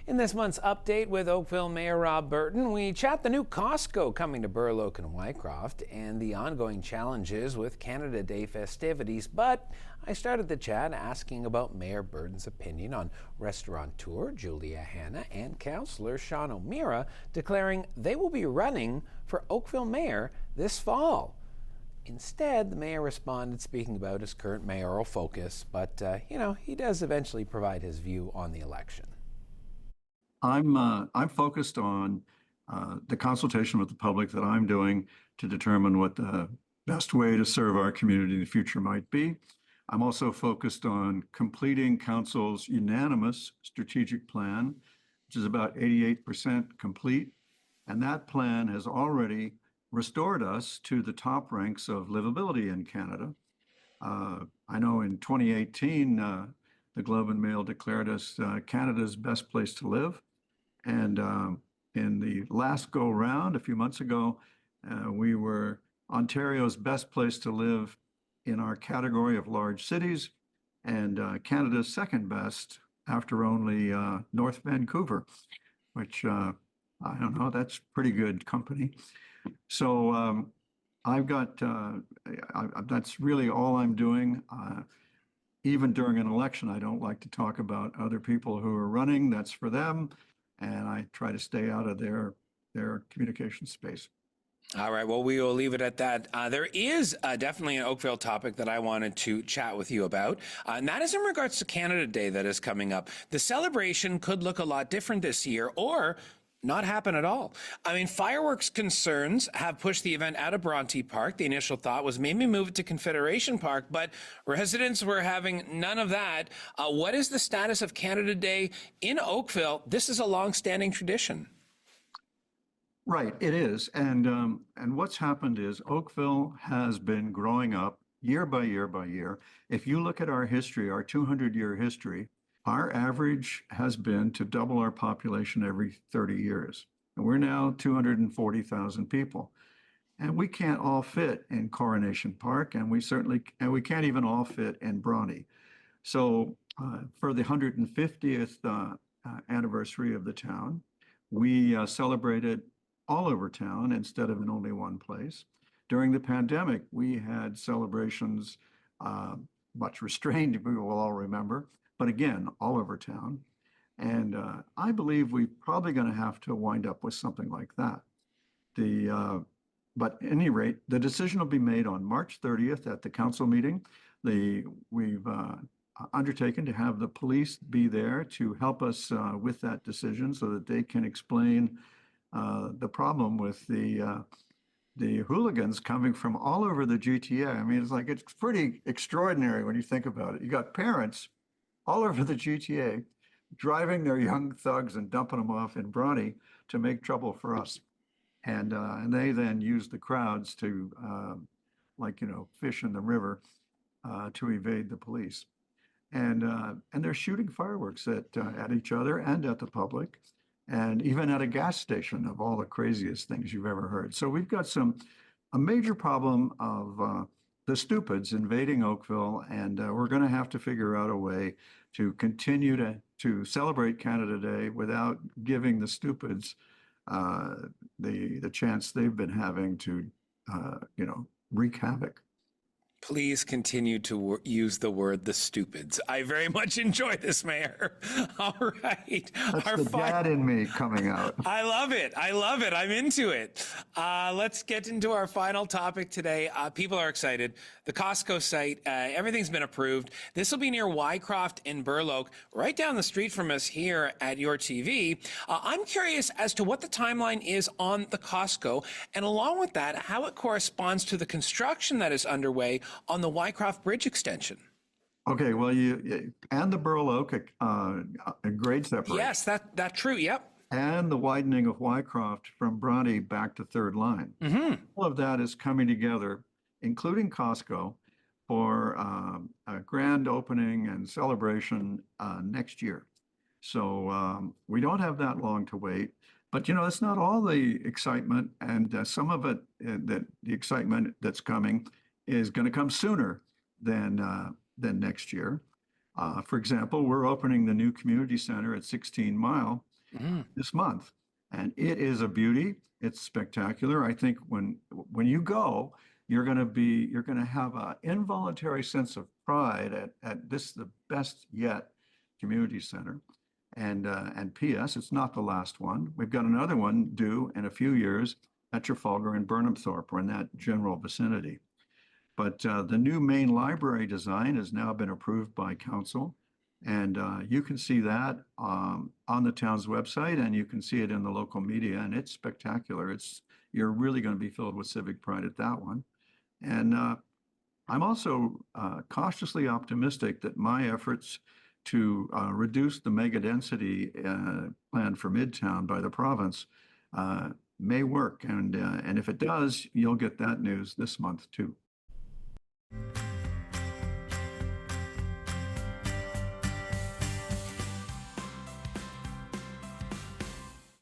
In this month's update with Oakville Mayor Burton, we chat the new Costco coming to Burloak and Wyecroft and the ongoing challenges with Canada Day festivities. But I started the chat asking about Mayor Burton's opinion on restaurateur Julia Hanna and Councillor Sean O'Meara declaring they will be running for Oakville Mayor this fall. Instead, the mayor responded speaking about his current mayoral focus, but, he does eventually provide his view on the election. I'm focused on the consultation with the public that I'm doing to determine what the best way to serve our community in the future might be. I'm also focused on completing council's unanimous strategic plan, which is about 88% complete. And that plan has already restored us to the top ranks of livability in Canada. I know in 2018, the Globe and Mail declared us Canada's best place to live. And in the last go round, a few months ago, we were Ontario's best place to live in our category of large cities and Canada's second best after only North Vancouver, which I don't know, that's pretty good company. So that's really all I'm doing. Even during an election, I don't like to talk about other people who are running. That's for them. And I try to stay out of their communication space. All right, well, we will leave it at that. There is definitely an Oakville topic that I wanted to chat with you about, and that is in regards to Canada Day that is coming up. The celebration could look a lot different this year, or not happen at all. I mean, fireworks concerns have pushed the event out of Bronte Park. The initial thought was maybe move it to Confederation Park, but residents were having none of that. What is the status of Canada Day in Oakville? This is a long-standing tradition. Right, it is. And what's happened is Oakville has been growing up year by year by year. If you look at our history, our 200-year history, our average has been to double our population every 30 years. And we're now 240,000 people. And we can't all fit in Coronation Park, and we can't even all fit in Bronte. So for the 150th anniversary of the town, we celebrated all over town instead of in only one place. During the pandemic, we had celebrations, much restrained, we will all remember, but again, all over town. And I believe we're probably going to have to wind up with something like that. But at any rate, the decision will be made on March 30th at the council meeting. We've undertaken to have the police be there to help us with that decision so that they can explain the problem with the hooligans coming from all over the GTA. I mean, it's pretty extraordinary when you think about it. You got parents all over the GTA driving their young thugs and dumping them off in Bronte to make trouble for us. And they then use the crowds to, fish in the river to evade the police. And they're shooting fireworks at each other and at the public, and even at a gas station, of all the craziest things you've ever heard. So we've got a major problem of the stupids invading Oakville, and we're going to have to figure out a way to continue to celebrate Canada Day without giving the stupids the chance they've been having to, wreak havoc. Please continue to use the word "the stupids." I very much enjoy this, Mayor. All right. That's the dad in me coming out. I love it. I love it. I'm into it. Let's get into our final topic today. People are excited. The Costco site, everything's been approved. This will be near Wyecroft in Burloak, right down the street from us here at your TV. I'm curious as to what the timeline is on the Costco, and along with that, how it corresponds to the construction that is underway on the Wyecroft Bridge extension. Okay, well, and the Burloak grade separation. Yes, that's true. Yep. And the widening of Wyecroft from Bronte back to third line. Mm-hmm. All of that is coming together, including Costco, for a grand opening and celebration next year. So we don't have that long to wait. But it's not all the excitement, and some of it, the excitement that's coming is going to come sooner than next year. For example, we're opening the new community center at 16 Mile this month. And it is a beauty. It's spectacular. I think when you go, you're going to have an involuntary sense of pride at this, the best yet community center. And P.S., it's not the last one. We've got another one due in a few years at Trafalgar and Burnhamthorpe, or in that general vicinity. But the new main library design has now been approved by council. And you can see that on the town's website, and you can see it in the local media, and it's spectacular. You're really going to be filled with civic pride at that one. And I'm also cautiously optimistic that my efforts to reduce the mega density plan for Midtown by the province may work. And if it does, you'll get that news this month too.